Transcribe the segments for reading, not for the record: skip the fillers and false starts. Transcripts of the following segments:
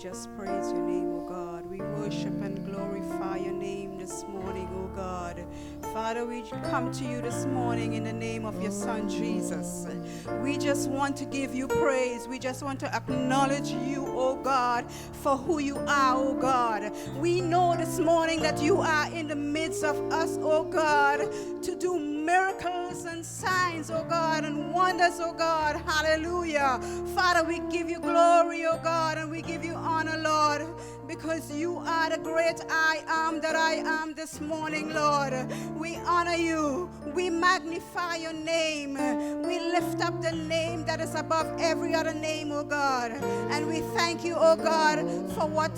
just praise your name, O God. We worship and glorify your name this morning, O God. Father, we come to you this morning in the name of your Son, Jesus. We just want to give you praise. We just want to acknowledge you, O God, for who you are, O God. We know this morning that you are in the midst of us, O God, to do miracles and signs, oh God, and wonders, oh God. Hallelujah. Father, we give you glory, oh God, and we give you honor, Lord, because you are the great I am that I am this morning, Lord. We honor you. We magnify your name. We lift up the name that is above every other name, oh God. And we thank you, oh God, for what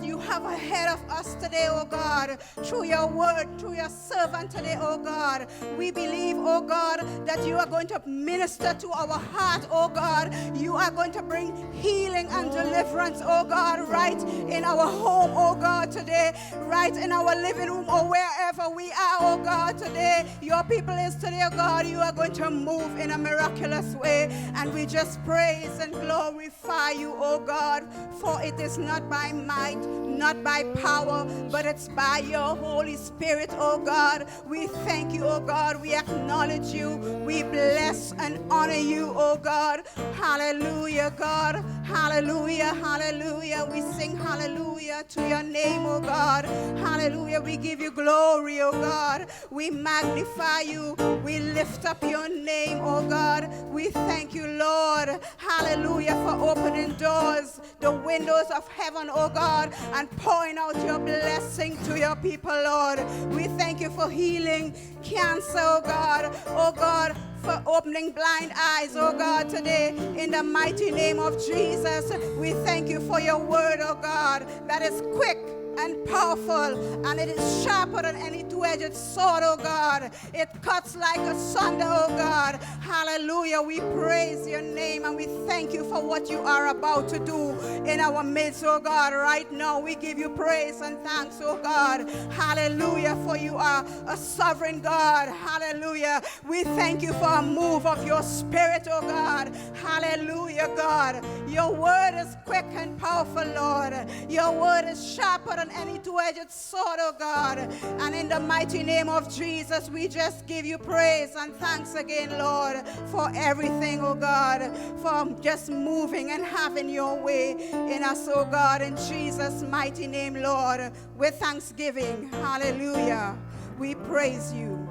you have ahead of us today, oh God, through your word, through your servant today, oh God. We believe, oh God, that you are going to minister to our heart, oh God. You are going to bring healing and deliverance, oh God, right in our home, oh God, today, right in our living room or wherever we are, oh God, today. Your people is today, oh God. You are going to move in a miraculous way, and we just praise and glorify you, oh God, for it is not by might, not by power, but it's by your Holy Spirit, oh God. We thank you, oh God. We acknowledge you. We bless and honor you, oh God. Hallelujah, God. Hallelujah, hallelujah. We sing hallelujah to your name, oh God. Hallelujah. We give you glory, oh God. We magnify you. We lift up your name, oh God. We thank you, Lord. Hallelujah, for opening doors, the windows of heaven, oh God, and pouring out your blessing to your people, Lord. We thank you for healing cancer, oh God. Oh God, for opening blind eyes, oh God, today in the mighty name of Jesus. We thank you for your word, oh God, that is quick and powerful, and it is sharper than any two-edged sword, oh God. It cuts like a sunder, oh God. Hallelujah. We praise your name, and we thank you for what you are about to do in our midst, oh God. Right now, we give you praise and thanks, oh God. Hallelujah, for you are a sovereign God. Hallelujah. We thank you for a move of your spirit, oh God. Hallelujah, God. Your word is quick and powerful, Lord. Your word is sharper than any two-edged sword, oh God. And in the mighty name of Jesus, we just give you praise and thanks again, Lord, for everything, oh God, for just moving and having your way in us, oh God, in Jesus' mighty name, Lord, with thanksgiving. Hallelujah. We praise you.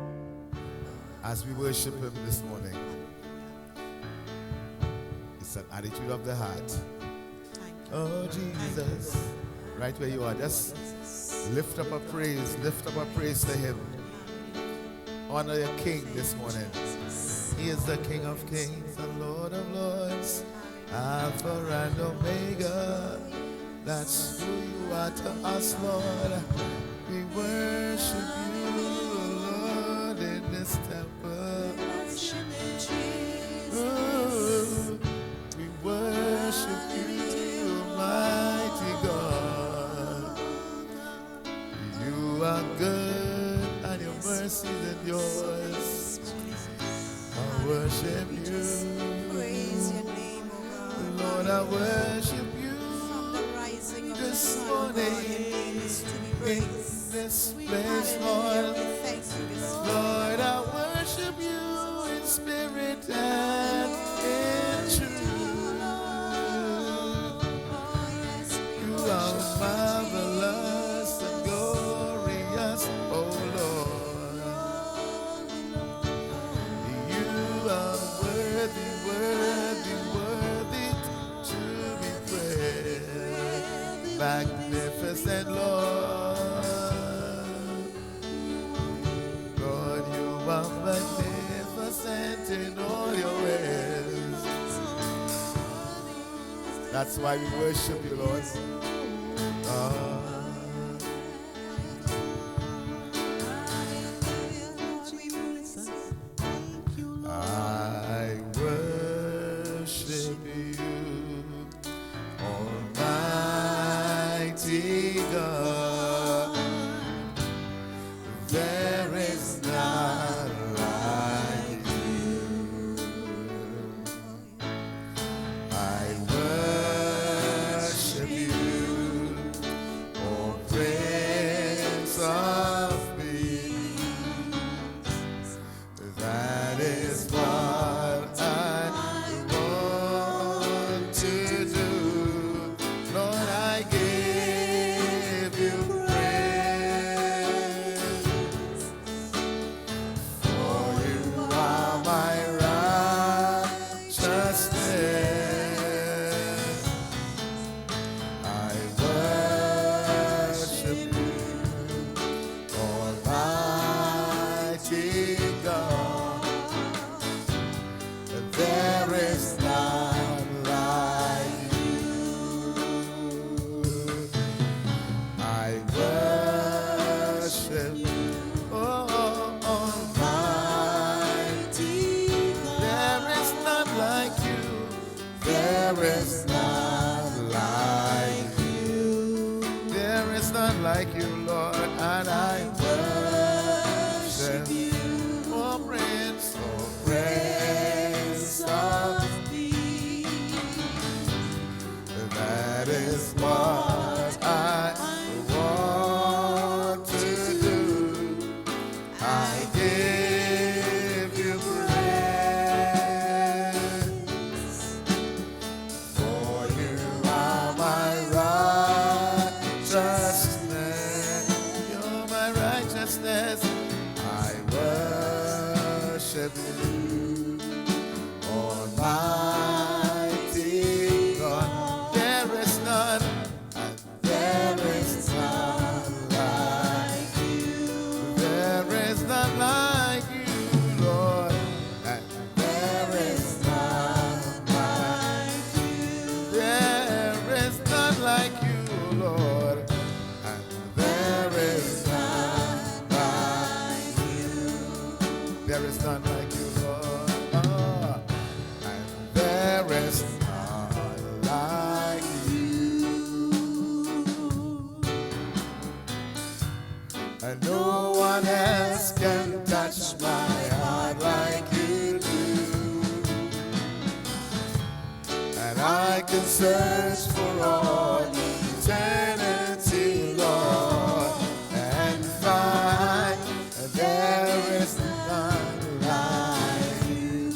As we worship him this morning, it's an attitude of the heart. Oh, Jesus. Right where you are, just lift up a praise to him. Honor your King this morning. He is the King of Kings, the Lord of Lords, Alpha and Omega. That's who you are to us, Lord. We worship you, Lord, in this temple. Oh, we worship you, mighty God. You are good and your mercy is yours. I worship you. Praise your name, oh God. Lord, I worship you From the rising of the this sun, morning God, your name is to be in praised. this place, Hallelujah. Lord. We thank you this morning. Lord, I worship you in spirit and in truth. You are marvelous and glorious, oh Lord. You are worthy, worthy, worthy to be praised. Magnificent Lord. God, you are magnificent in all your ways. That's why we worship you, Lord. I worship you, Almighty God. There is none like you. I worship like you, Lord, and I worship you. Oh, Prince of Peace. That is what I want to do. I give you praise, for you are my righteousness. You're my righteousness. I worship you, Almighty God. There is none, and there is none like you. There is none like you, Lord, and there is none like you. There is none like you, Lord, and there is none like you. There is none like you, Lord, and there is none like you. And no one else can touch my heart like you do. And I can search for all eternity, Lord, and find there is none like you.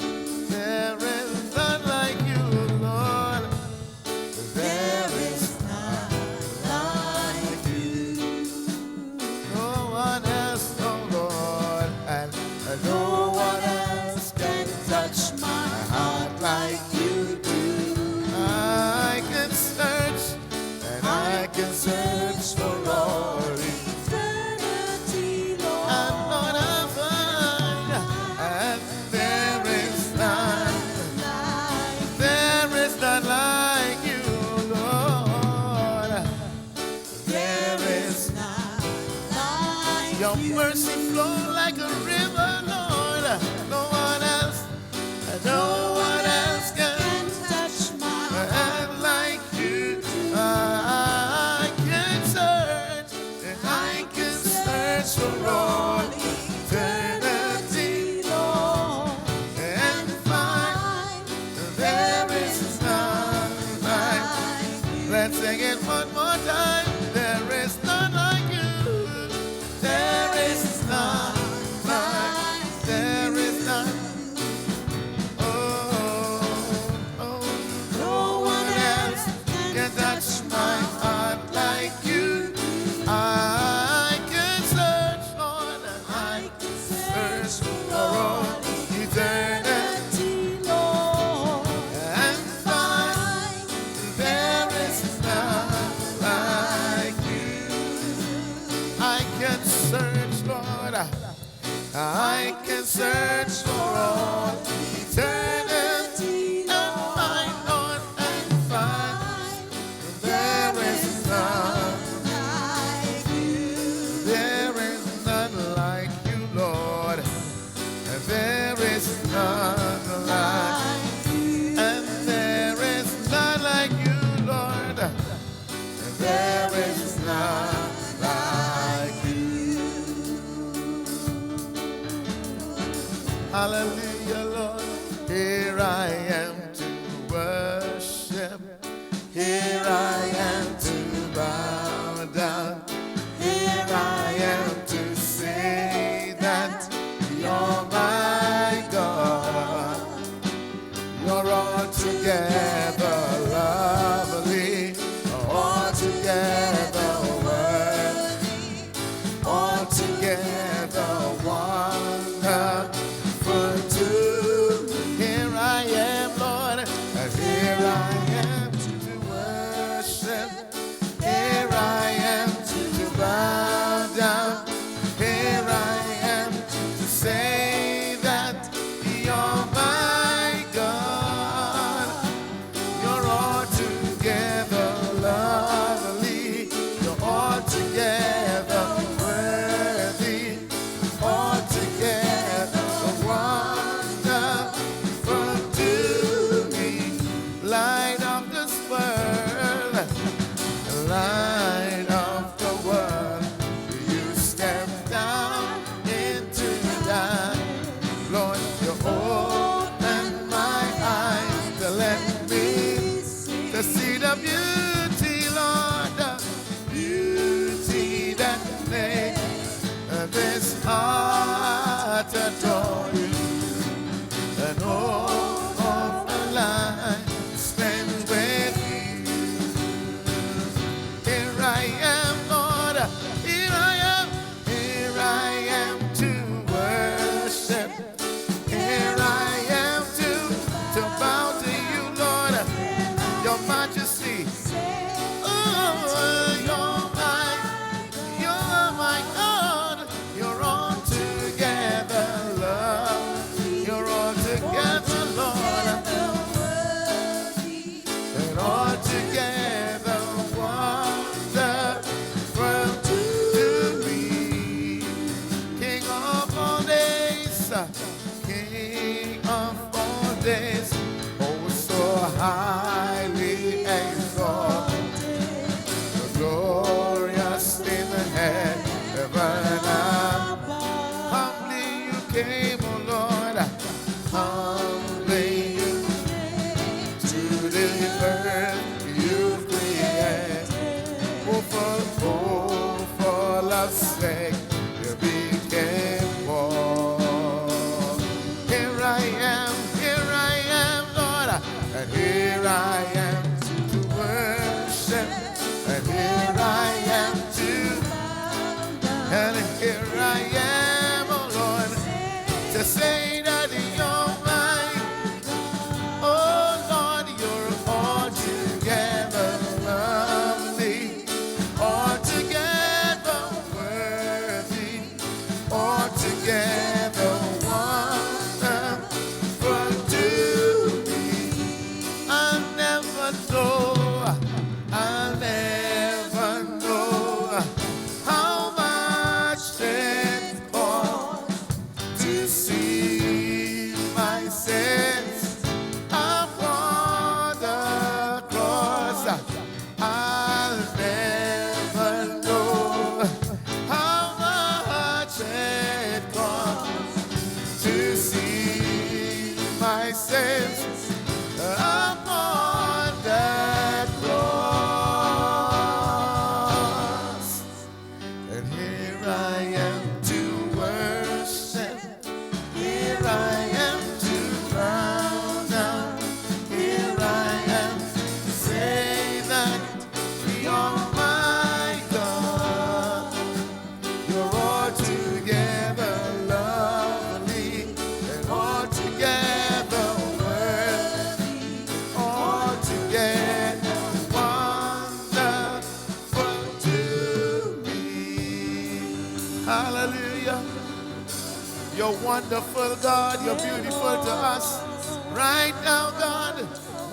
There is none like you, Lord. There is none like you. No one else, oh Lord, and no one else can touch my heart like you do. I can search, and I can search for all eternity, Lord, and Lord, I find, and there is none like, there is none like you, Lord. There is none like your mercy flow like a river, Lord. No one else, no one else can touch my heart like you. I can search, and I can search for all eternity, Lord, and find there is none like you. Let's sing it one more time. There is none like you. There is none like, there is none. Oh, oh, no one else can touch my heart like you. I can search, Lord, I can search for all eternity, Lord, and find there is none like you. I can search, Lord, I can search for all eternity, and find, Lord, and find there is none like you. There is none like you, Lord, and there is none like you, and there is none like you, Lord, and there is none like you. Hallelujah, Lord. Here I am to worship. Here I am to bow down. Here I am to say that you're my God. You're altogether lovely, altogether worthy, altogether wonderful too. Here I am, Lord, and here I am to worship. Here I am to bow down. Here I am to say that you're my God. here I am to worship, and here I am and here I am, oh Lord, to say that you're mine. Oh Lord, you're altogether lovely, altogether worthy, altogether wonderful to me. I'll never know how much it costs to see my sins upon the cross. I'll never know how much it costs to see my sins upon that cross. And here I am to worship, here I am to bow down, here I am to say that you're my God. You're altogether lovely and altogether worthy, altogether wonderful to me. Hallelujah. You're wonderful, God. You're beautiful to us. Right now, God,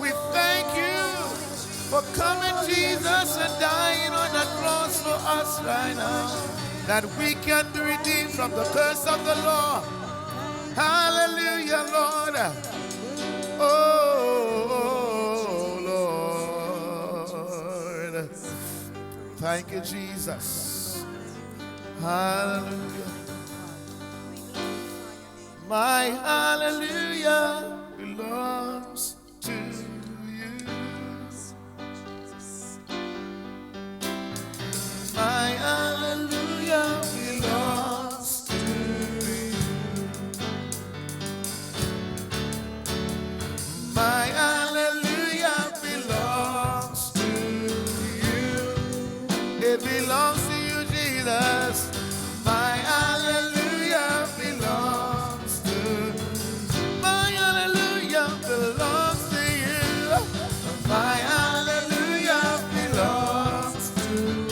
we thank you for coming, Jesus, and dying on that cross for us right now, that we can be redeemed from the curse of the law. Hallelujah, Lord. Oh, Lord. Thank you, Jesus. Hallelujah. My hallelujah belongs to you. My hallelujah belongs to you. My hallelujah belongs to you. It belongs to you, Jesus. My hallelujah belongs to you. My hallelujah belongs to you. My hallelujah belongs to you.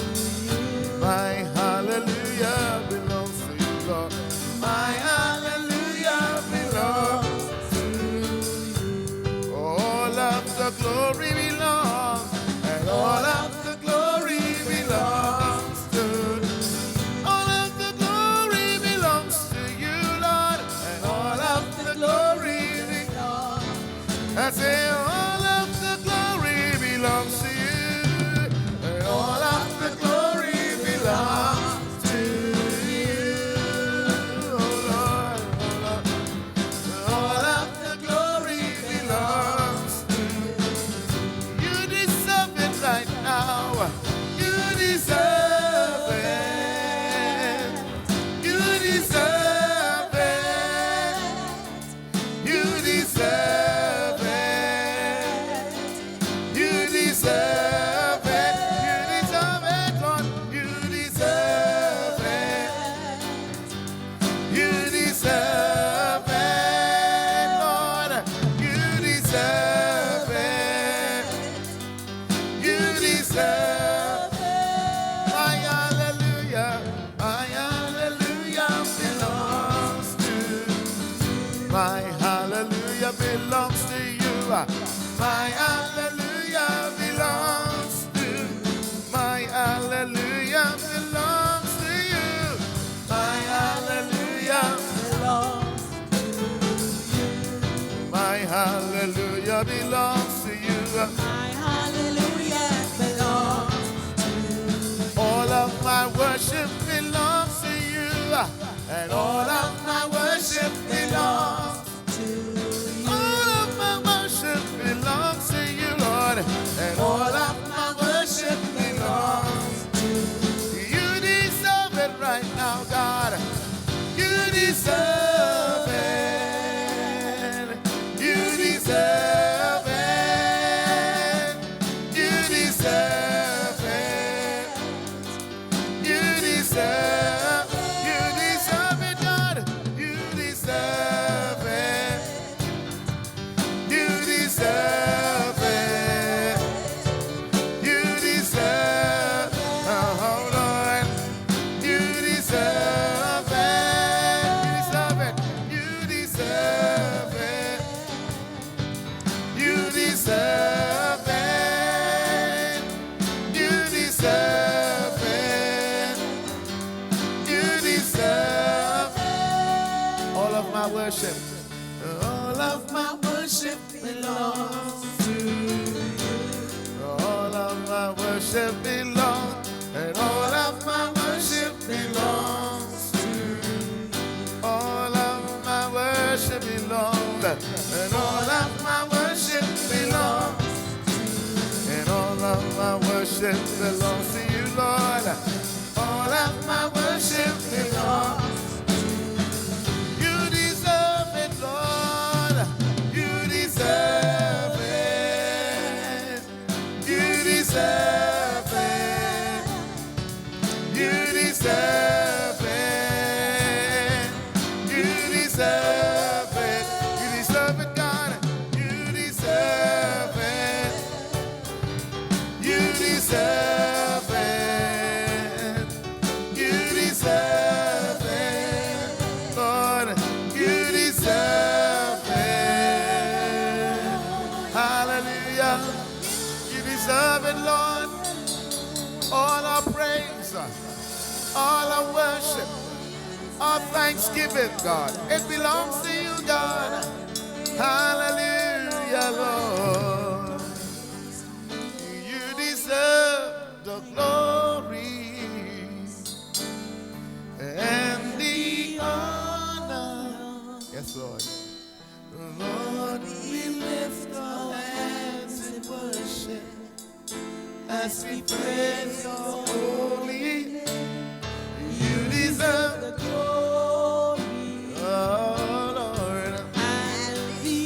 My hallelujah belongs to you, Lord. My hallelujah belongs to you. All of the glory belongs, and all of the glory belongs to you. All of the glory belongs to you, Lord, and all of the glory belongs. I say all of the glory belongs to you, and all of the glory belongs to you, oh Lord, oh Lord. All of the glory belongs to you. You deserve it right now. You deserve it. You deserve it. You deserve it. You deserve it. You deserve it, Lord. You deserve it. You deserve it, Lord. You deserve it. You deserve it. My hallelujah belongs to you. My hallelujah belongs to you. My hallelujah belongs to you. My hallelujah belongs to you. My hallelujah belongs to you. My hallelujah belongs to you. My hallelujah belongs to you. All of my worship belongs to you, and all of my worship belongs. To you. All of my worship belongs to you, Lord, and all of my worship belongs to you. You deserve it right now, God. You deserve it. You deserve it. worship. All of my worship belongs to you. All of my worship belongs, and all of my worship belongs to you. All of my worship belongs, and all of my worship belongs, and all of my worship belongs to you, Lord. All of my worship belongs. You deserve it, Lord. You deserve it. You deserve it. You deserve it. You deserve it. You deserve it, God. You deserve it. You deserve it. You deserve it. Lord, you deserve it. Hallelujah. You deserve it, Lord. All our praise, all our worship, our thanksgiving, God. It belongs to you, God. Hallelujah, Lord. You deserve the glory and the honor. Yes, Lord. Lord, we lift our hands in worship as we praise your holy name. You deserve the glory, oh Lord, And the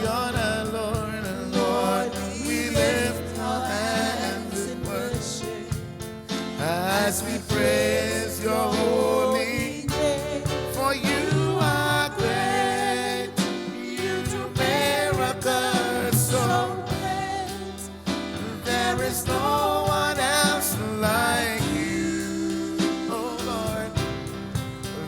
honor, Lord. And Lord, we lift our hands in worship as we praise your holy name. For you are great, you do miracles so great. There is no one else like you, oh Lord.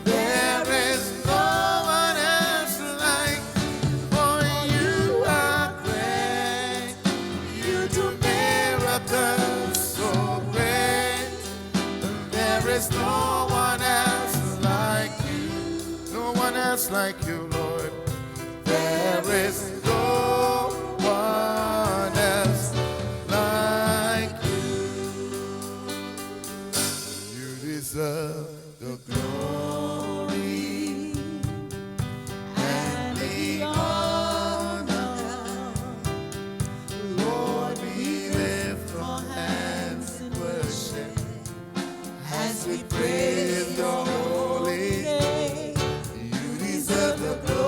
There is no one else like you, for you are great. You do miracles so great. There is no one else like you. No one else like you, Lord. There is no one else like you. You deserve the glory and the honor. Lord, we lift our hands in worship as we praise your holy name. You deserve the glory.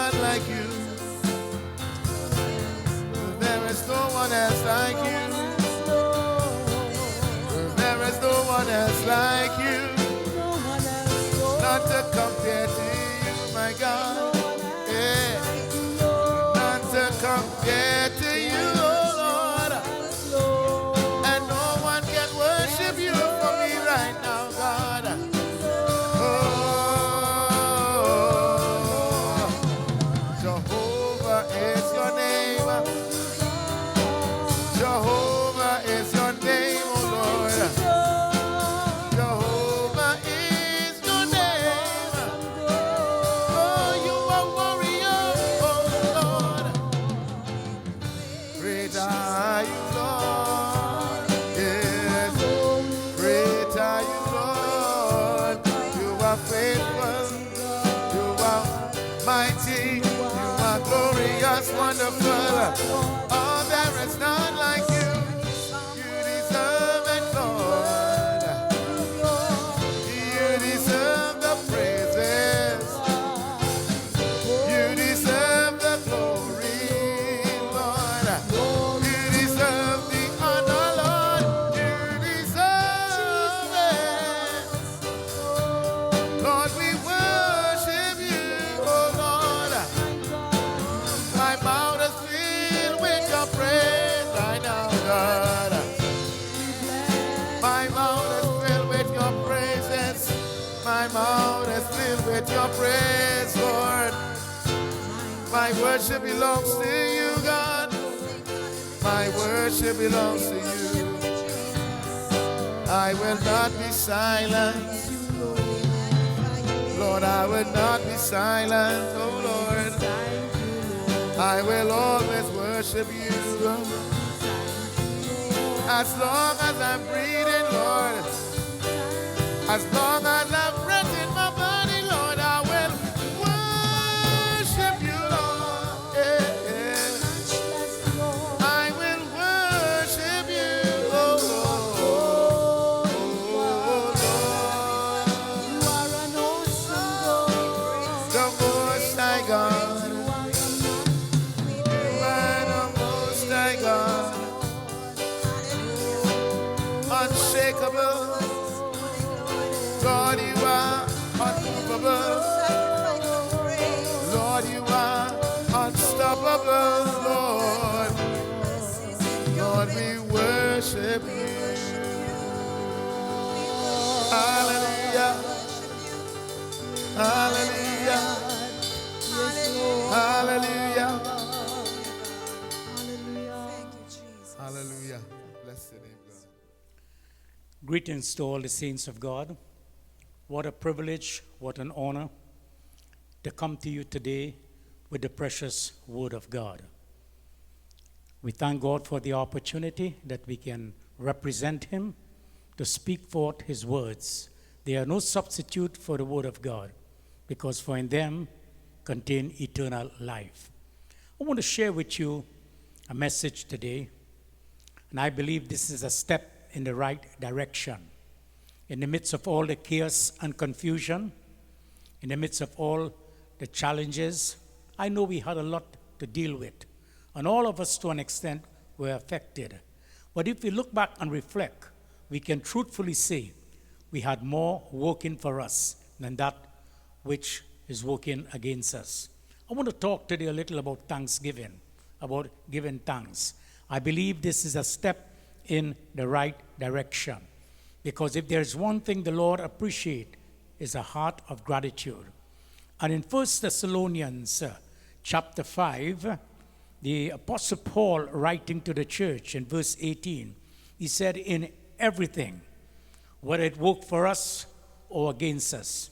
none like you. There is no one else like you. There is no one else like you. Not to compare to you, my God. Yeah. Not to compare to you, oh Lord. And no one can worship you for me right now, God. Oh, Jehovah is your name. Jehovah is your name, oh Lord. Jehovah is your name. Oh, you are warrior, oh Lord. Great are you, Lord. Yes, great are you, Lord. You are faithful. You are mighty. You are glorious, wonderful. Oh, there is none like you. You deserve it, Lord. You deserve the praises. You deserve the glory, Lord. You deserve the honor, Lord. You deserve it. Lord, we worship you, oh Lord. My mouth is filled with your praise right now, God. My mouth is filled with your praises. My mouth is filled with your praise, Lord. My worship belongs to you, God. My worship belongs to you. I will not be silent. Lord, I will not be silent, oh Lord. I will always worship you. As long as I'm breathing, Lord. As long as I've breath in my body, Lord, I will worship you, Lord. Yeah, yeah. I will worship you, oh Lord. The Most High God. You are the Most High God. Unshakable. God, you are unmovable. Lord, you are unstoppable, Lord. Lord, we worship you. Hallelujah. Hallelujah. Hallelujah. Hallelujah. Bless your name, God. Greetings to all the saints of God. What a privilege, what an honor to come to you today with the precious Word of God. We thank God for the opportunity that we can represent Him to speak forth His words. They are no substitute for the Word of God, because for in them contain eternal life. I want to share with you a message today, and I believe this is a step in the right direction. In the midst of all the chaos and confusion, in the midst of all the challenges, I know we had a lot to deal with. And all of us, to an extent, were affected. But if we look back and reflect, we can truthfully say we had more working for us than that which is working against us. I want to talk today a little about thanksgiving, about giving thanks. I believe this is a step in the right direction. Because if there's one thing the Lord appreciates, is a heart of gratitude. And in 1 Thessalonians chapter 5, the Apostle Paul, writing to the church in verse 18, he said, in everything, whether it work for us or against us,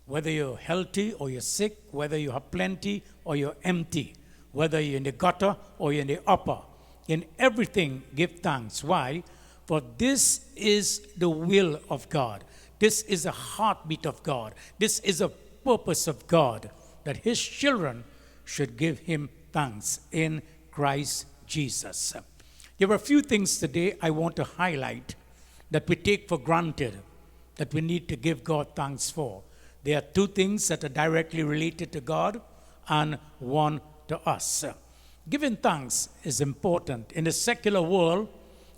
whether you're healthy or you're sick, whether you have plenty or you're empty, whether you're in the gutter or you're in the upper, in everything give thanks. Why? For this is the will of God. This is the heartbeat of God. This is a purpose of God, that His children should give Him thanks in Christ Jesus. There are a few things today I want to highlight that we take for granted, that we need to give God thanks for. There are two things that are directly related to God, and one to us. Giving thanks is important. In the secular world,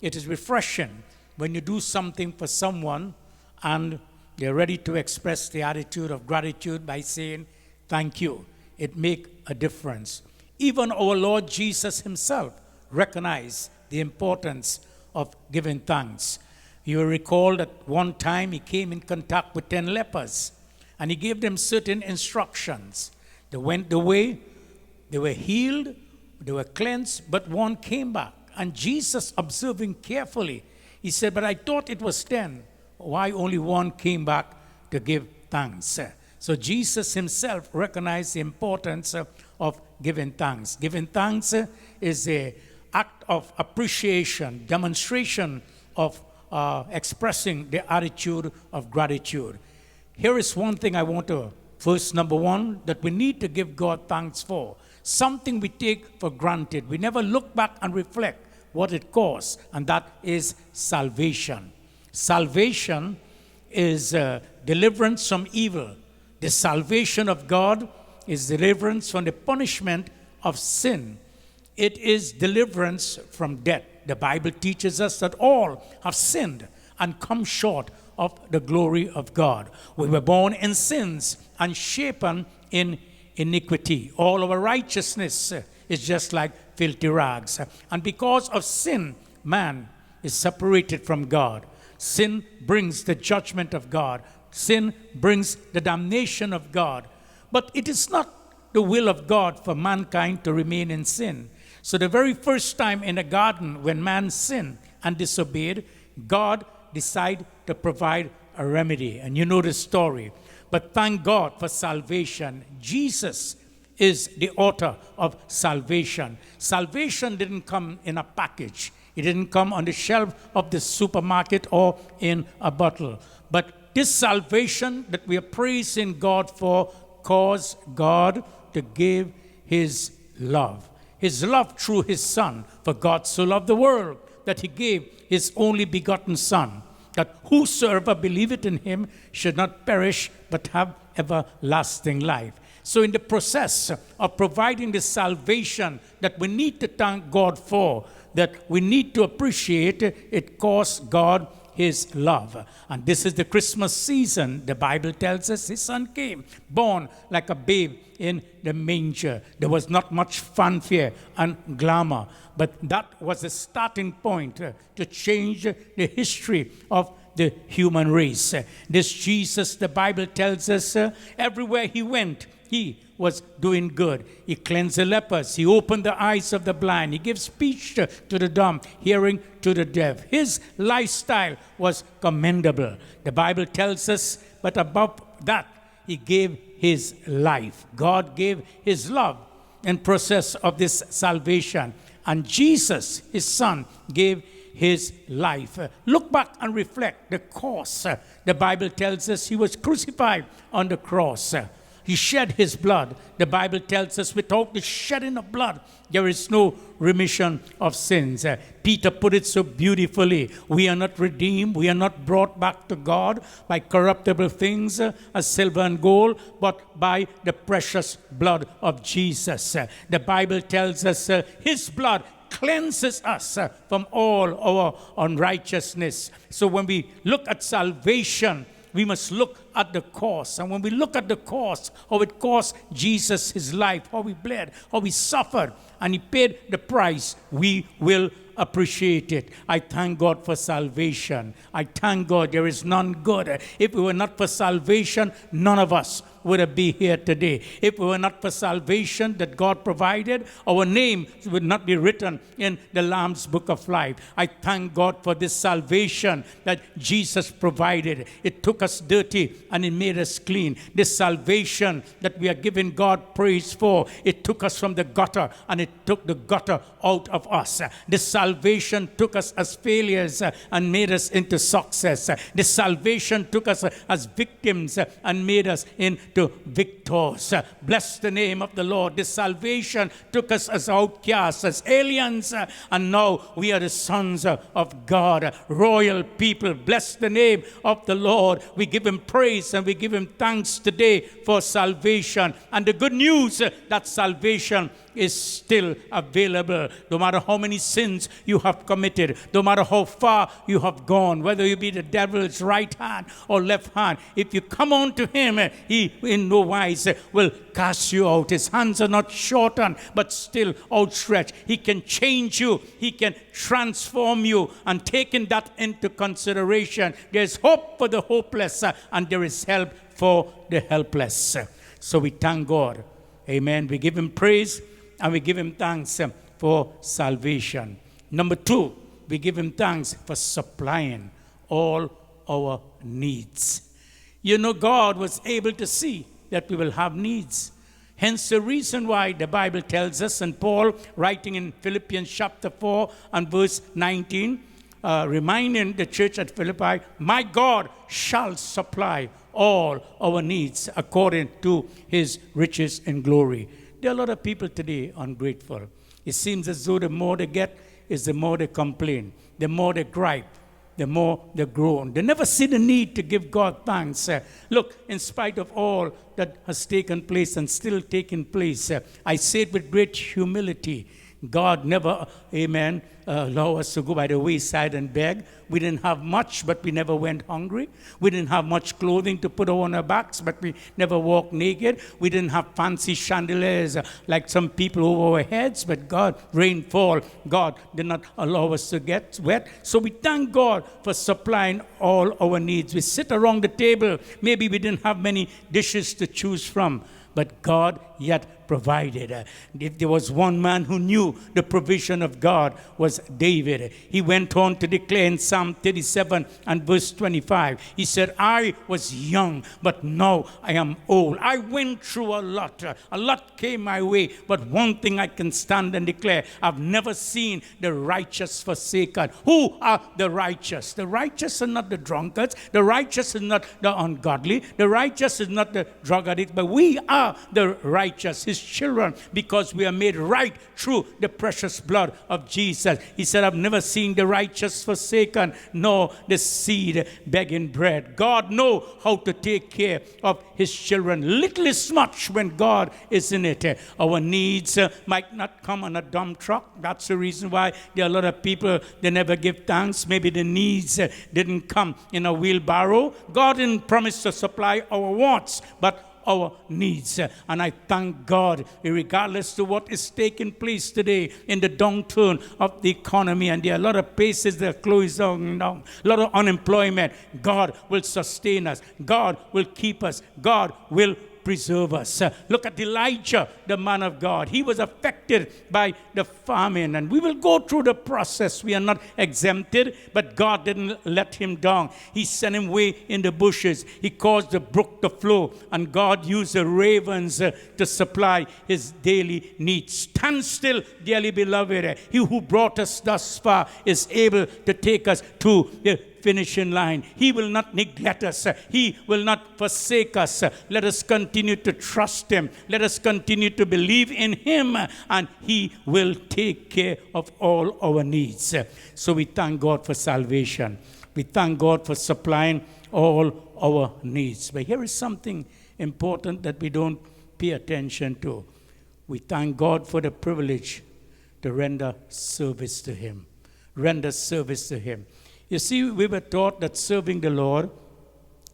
it is refreshing when you do something for someone and they're ready to express the attitude of gratitude by saying, thank you. It makes a difference. Even our Lord Jesus himself recognized the importance of giving thanks. You will recall that one time he came in contact with 10 lepers and he gave them certain instructions. They went the way, they were healed, they were cleansed, but one came back. And Jesus, observing carefully, he said, but I thought it was 10. Why only one came back to give thanks? So Jesus himself recognized the importance of giving thanks. Giving thanks is an act of appreciation, demonstration of expressing the attitude of gratitude. Here is one thing I want to, first, number one, that we need to give God thanks for. Something we take for granted. We never look back and reflect what it costs, and that is salvation. Salvation is deliverance from evil. The salvation of God is deliverance from the punishment of sin. It is deliverance from death. The Bible teaches us that all have sinned and come short of the glory of God. We were born in sins and shapen in iniquity. All our righteousness is just like filthy rags. And because of sin, man is separated from God. Sin brings the judgment of God. Sin brings the damnation of God. But it is not the will of God for mankind to remain in sin. So the very first time in the garden when man sinned and disobeyed, God decided to provide a remedy. And you know the story. But thank God for salvation. Jesus is the author of salvation. Salvation didn't come in a package. It didn't come on the shelf of the supermarket or in a bottle. But this salvation that we are praising God for caused God to give his love. His love through his Son. For God so loved the world that he gave his only begotten Son, that whosoever believeth in him should not perish but have everlasting life. So in the process of providing the salvation that we need to thank God for, that we need to appreciate, it cost God his love. And this is the Christmas season. The Bible tells us his Son came, born like a babe in the manger. There was not much fanfare and glamour, but that was the starting point to change the history of the human race. This Jesus, the Bible tells us, everywhere he went, he was doing good. He cleansed the lepers. He opened the eyes of the blind. He gave speech to the dumb, hearing to the deaf. His lifestyle was commendable. The Bible tells us, but above that, he gave his life. God gave his love in process of this salvation. And Jesus, his Son, gave his life. Look back and reflect the cost. The Bible tells us he was crucified on the cross. He shed his blood. The Bible tells us without the shedding of blood, there is no remission of sins. Peter put it so beautifully. We are not redeemed. We are not brought back to God by corruptible things as silver and gold, but by the precious blood of Jesus. The Bible tells us his blood cleanses us from all our unrighteousness. So when we look at salvation, we must look at the cost. And when we look at the cost, how it cost Jesus his life, how he bled, how he suffered, and he paid the price, we will appreciate it. I thank God for salvation. I thank God there is none good. If it were not for salvation, none of us would be here today. If it were not for salvation that God provided, our name would not be written in the Lamb's Book of Life. I thank God for this salvation that Jesus provided. It took us dirty and it made us clean. This salvation that we are giving God praise for, it took us from the gutter and it took the gutter out of us. This salvation took us as failures and made us into success. This salvation took us as victims and made us in to victors. Bless the name of the Lord. This salvation took us as outcasts, as aliens, and now we are the sons of God, royal people. Bless the name of the Lord. We give him praise and we give him thanks today for salvation. And the good news that salvation is still available. No matter how many sins you have committed, no matter how far you have gone, whether you be the devil's right hand or left hand, if you come on to him, he in no wise will cast you out. His hands are not shortened, but still outstretched. He can change you. He can transform you. And taking that into consideration, there's hope for the hopeless, and there is help for the helpless. So we thank God. Amen. We give him praise and we give him thanks for salvation. Number 2, we give him thanks for supplying all our needs. You know, God was able to see that we will have needs. Hence the reason why the Bible tells us, and Paul writing in Philippians chapter 4 and verse 19, reminding the church at Philippi, my God shall supply all our needs according to his riches and glory. There are a lot of people today ungrateful. It seems as though the more they get is the more they complain, the more they gripe, the more they groan. They never see the need to give God thanks. Look, in spite of all that has taken place and still taking place, I say it with great humility. God never, amen, allow us to go by the wayside and beg. We didn't have much, but we never went hungry. We didn't have much clothing to put on our backs, but we never walked naked. We didn't have fancy chandeliers like some people over our heads, but God, rain fall. God did not allow us to get wet. So we thank God for supplying all our needs. We sit around the table. Maybe we didn't have many dishes to choose from, but God yet provided. If there was one man who knew the provision of God, was David. He went on to declare in Psalm 37 and verse 25, he said, I was young, but now I am old. I went through a lot. A lot came my way, but one thing I can stand and declare, I've never seen the righteous forsaken. Who are the righteous? The righteous are not the drunkards. The righteous is not the ungodly. The righteous is not the drug addict, but we are the righteous, his children, because we are made right through the precious blood of Jesus. He said, I've never seen the righteous forsaken, nor the seed begging bread. God knows how to take care of his children. Little is much when God is in it. Our needs might not come on a dump truck. That's the reason why there are a lot of people, they never give thanks. Maybe the needs didn't come in a wheelbarrow. God didn't promise to supply our wants, but our needs. And I thank God, regardless to what is taking place today in the downturn of the economy, and there are a lot of places that are closing down, a lot of unemployment. God will sustain us. God will keep us. God will preserve us. Look at Elijah, the man of God. He was affected by the famine, and we will go through the process. We are not exempted, but God didn't let him down. He sent him away in the bushes. He caused the brook to flow, and God used the ravens to supply his daily needs. Stand still, dearly beloved. He who brought us thus far is able to take us to the finishing line. He will not neglect us. He will not forsake us. Let us continue to trust him. Let us continue to believe in him, and he will take care of all our needs. So we thank God for salvation. We thank God for supplying all our needs. But here is something important that we don't pay attention to. We thank God for the privilege to render service to him. Render service to him. You see, we were taught that serving the Lord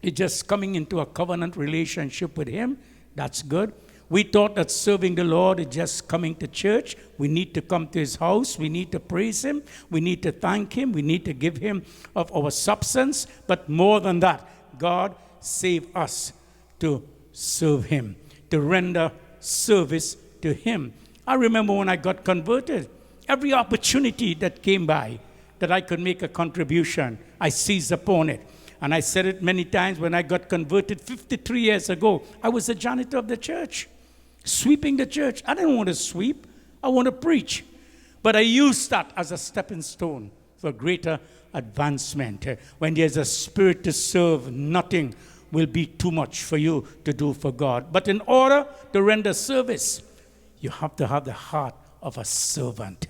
is just coming into a covenant relationship with him. That's good. We thought that serving the Lord is just coming to church. We need to come to his house. We need to praise him. We need to thank him. We need to give him of our substance. But more than that, God saved us to serve him, to render service to him. I remember when I got converted, every opportunity that came by that I could make a contribution, I seized upon it. And I said it many times when I got converted 53 years ago. I was the janitor of the church, sweeping the church. I didn't want to sweep. I want to preach. But I used that as a stepping stone for greater advancement. When there's a spirit to serve, nothing will be too much for you to do for God. But in order to render service, you have to have the heart of a servant.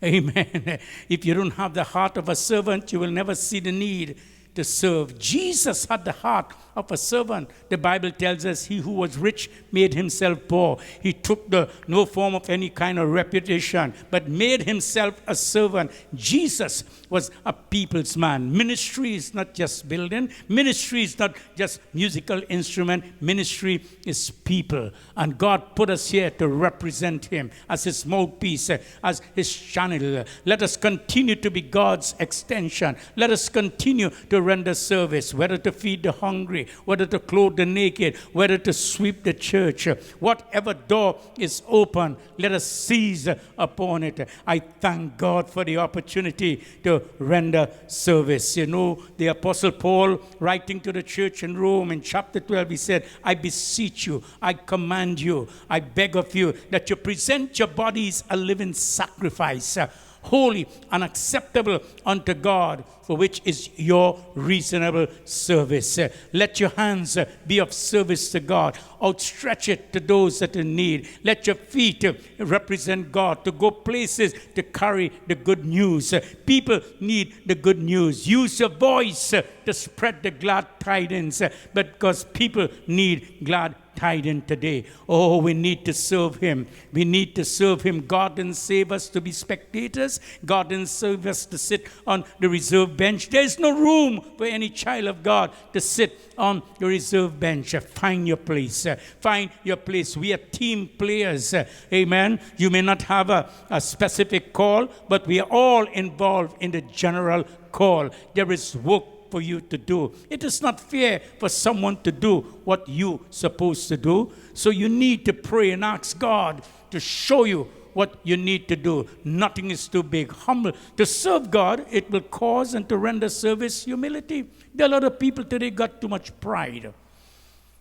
Amen. If you don't have the heart of a servant, you will never see the need to serve. Jesus had the heart of a servant. The Bible tells us he who was rich made himself poor. He took no form of any kind of reputation, but made himself a servant. Jesus was a people's man. Ministry is not just building. Ministry is not just musical instrument. Ministry is people. And God put us here to represent him as his mouthpiece, as his channel. Let us continue to be God's extension. Let us continue to render service, whether to feed the hungry, whether to clothe the naked, whether to sweep the church. Whatever door is open, let us seize upon it. I thank God for the opportunity to render service. You know, the Apostle Paul, writing to the church in Rome in chapter 12, he said, I beseech you, I command you, I beg of you that you present your bodies a living sacrifice, holy and acceptable unto God, for which is your reasonable service. Let your hands be of service to God. Outstretch it to those that are in need. Let your feet represent God, to go places to carry the good news. People need the good news. Use your voice to spread the glad tidings, because people need glad tidings today. Oh, we need to serve him. We need to serve him. God didn't save us to be spectators. God didn't save us to sit on the reserve bench. There is no room for any child of God to sit on the reserve bench. Find your place. Find your place. We are team players. Amen. You may not have a specific call, but we are all involved in the general call. There is work for you to do. It is not fair for someone to do what you're supposed to do. So you need to pray and ask God to show you what you need to do. Nothing is too big. Humble. To serve God, it will cause, and to render service, humility. There are a lot of people today got too much pride.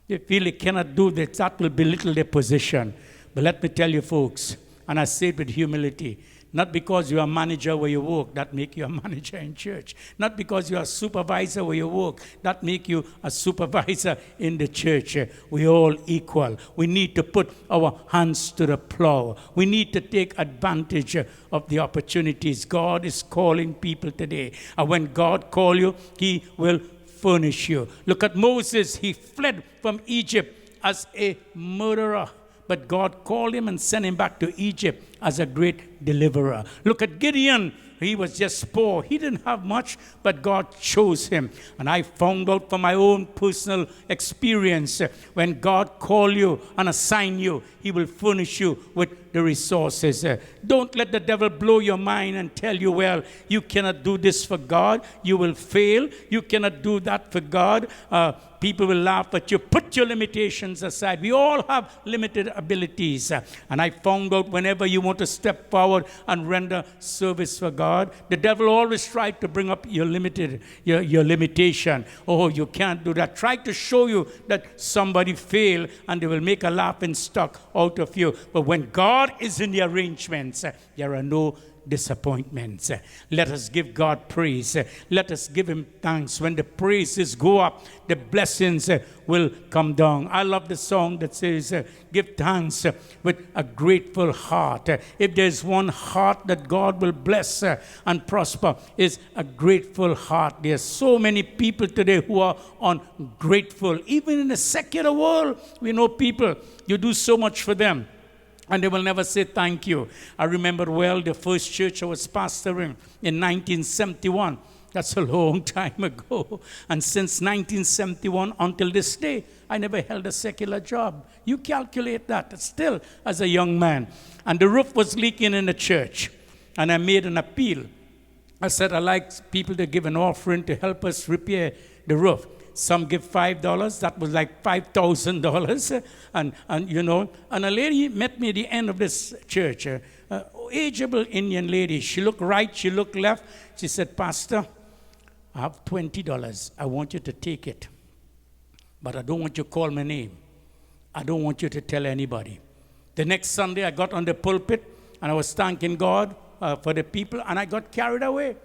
They feel they cannot do that. That will belittle their position. But let me tell you, folks, and I say it with humility, not because you're a manager where you work, that make you a manager in church. Not because you're a supervisor where you work, that make you a supervisor in the church. We're all equal. We need to put our hands to the plow. We need to take advantage of the opportunities. God is calling people today. And when God calls you, he will furnish you. Look at Moses. He fled from Egypt as a murderer. But God called him and sent him back to Egypt as a great deliverer. Look at Gideon. He was just poor. He didn't have much, but God chose him. And I found out from my own personal experience, when God calls you and assigns you, he will furnish you with the resources. Don't let the devil blow your mind and tell you, well, you cannot do this for God. You will fail. You cannot do that for God. People will laugh at you. Put your limitations aside. We all have limited abilities. And I found out whenever you want to step forward and render service for God, the devil always tried to bring up your limitation. Oh, you can't do that. Try to show you that somebody failed, and they will make a laughing stock out of you. But when God is in the arrangements, there are no disappointments. Let us give God praise. Let us give him thanks. When the praises go up, the blessings will come down. I love the song that says, give thanks with a grateful heart. If there's one heart that God will bless and prosper, is a grateful heart. There's so many people today who are ungrateful. Even in the secular world, we know people, you do so much for them, and they will never say thank you. I remember well the first church I was pastoring in 1971. That's a long time ago. And since 1971 until this day, I never held a secular job. You calculate that, still as a young man. And the roof was leaking in the church. And I made an appeal. I said, I'd like people to give an offering to help us repair the roof. Some give $5. That was like $5,000. And you know, and a lady met me at the end of this church, ageable Indian lady. She looked right, she looked left. She said, Pastor, I have $20. I want you to take it. But I don't want you to call my name. I don't want you to tell anybody. The next Sunday, I got on the pulpit, and I was thanking God for the people, and I got carried away.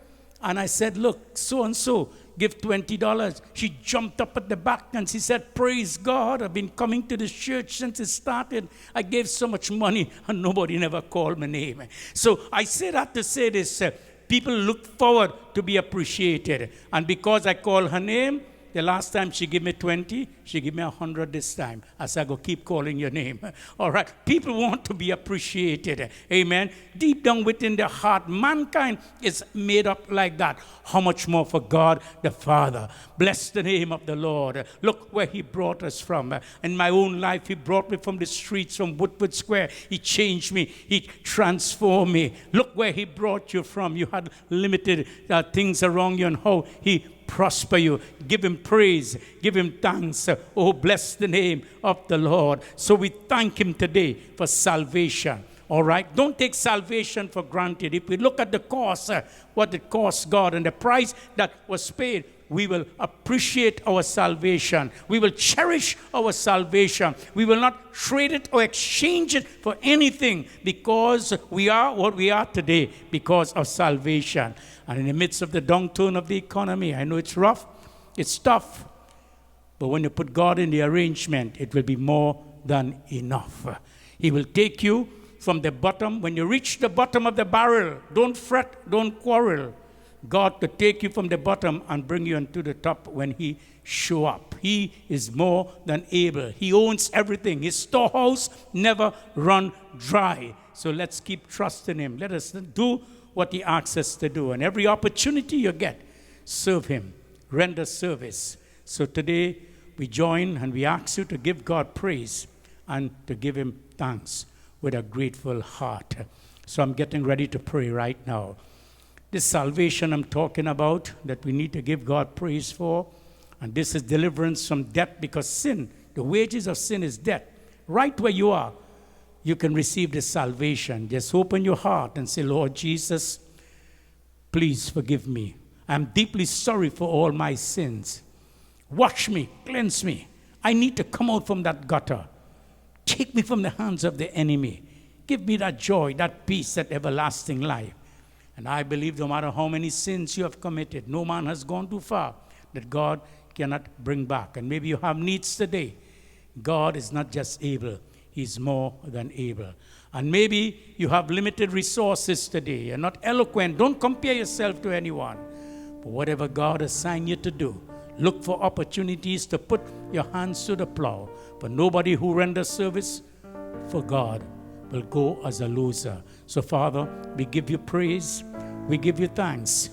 And I said, look, so-and-so, give $20. She jumped up at the back and she said, praise God, I've been coming to this church since it started. I gave so much money and nobody never called my name. So I say that to say this, people look forward to be appreciated. And because I call her name, the last time she gave me 20, she gave me 100 this time. As I go, keep calling your name. All right. People want to be appreciated. Amen. Deep down within their heart, mankind is made up like that. How much more for God the Father? Bless the name of the Lord. Look where he brought us from. In my own life, he brought me from the streets, from Woodward Square. He changed me. He transformed me. Look where he brought you from. You had limited things around you and how he prosper you. Give him praise. Give him thanks. Oh, bless the name of the Lord. So we thank him today for salvation. All right? Don't take salvation for granted. If we look at the cost, what it cost God and the price that was paid, we will appreciate our salvation. We will cherish our salvation. We will not trade it or exchange it for anything, because we are what we are today because of salvation. And in the midst of the downturn of the economy, I know it's rough, it's tough, but when you put God in the arrangement, it will be more than enough. He will take you from the bottom. When you reach the bottom of the barrel, don't fret, don't quarrel. God to take you from the bottom and bring you into the top when he show up. He is more than able. He owns everything. His storehouse never run dry. So let's keep trusting him. Let us do what he asks us to do. And every opportunity you get, serve him. Render service. So today we join and we ask you to give God praise and to give him thanks with a grateful heart. So I'm getting ready to pray right now. This salvation I'm talking about that we need to give God praise for, and this is deliverance from death, because sin, the wages of sin is death. Right where you are, you can receive this salvation. Just open your heart and say, Lord Jesus, please forgive me. I'm deeply sorry for all my sins. Wash me, cleanse me. I need to come out from that gutter. Take me from the hands of the enemy. Give me that joy, that peace, that everlasting life. And I believe no matter how many sins you have committed, no man has gone too far that God cannot bring back. And maybe you have needs today. God is not just able, he's more than able. And maybe you have limited resources today. You're not eloquent. Don't compare yourself to anyone. But whatever God assigned you to do, look for opportunities to put your hands to the plow. But nobody who renders service for God will go as a loser. So, Father, we give you praise, we give you thanks,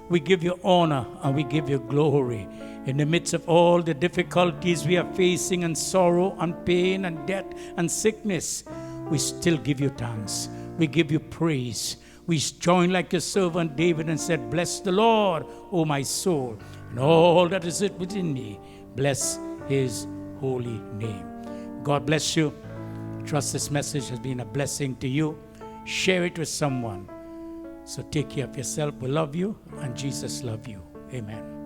we give you honor, and we give you glory. In the midst of all the difficulties we are facing, and sorrow, and pain, and death, and sickness, we still give you thanks. We give you praise. We join like your servant David and said, bless the Lord, O my soul, and all that is within me. Bless his holy name. God bless you. Trust this message has been a blessing to you. Share it with someone. So take care of yourself. We love you, and Jesus loves you. Amen.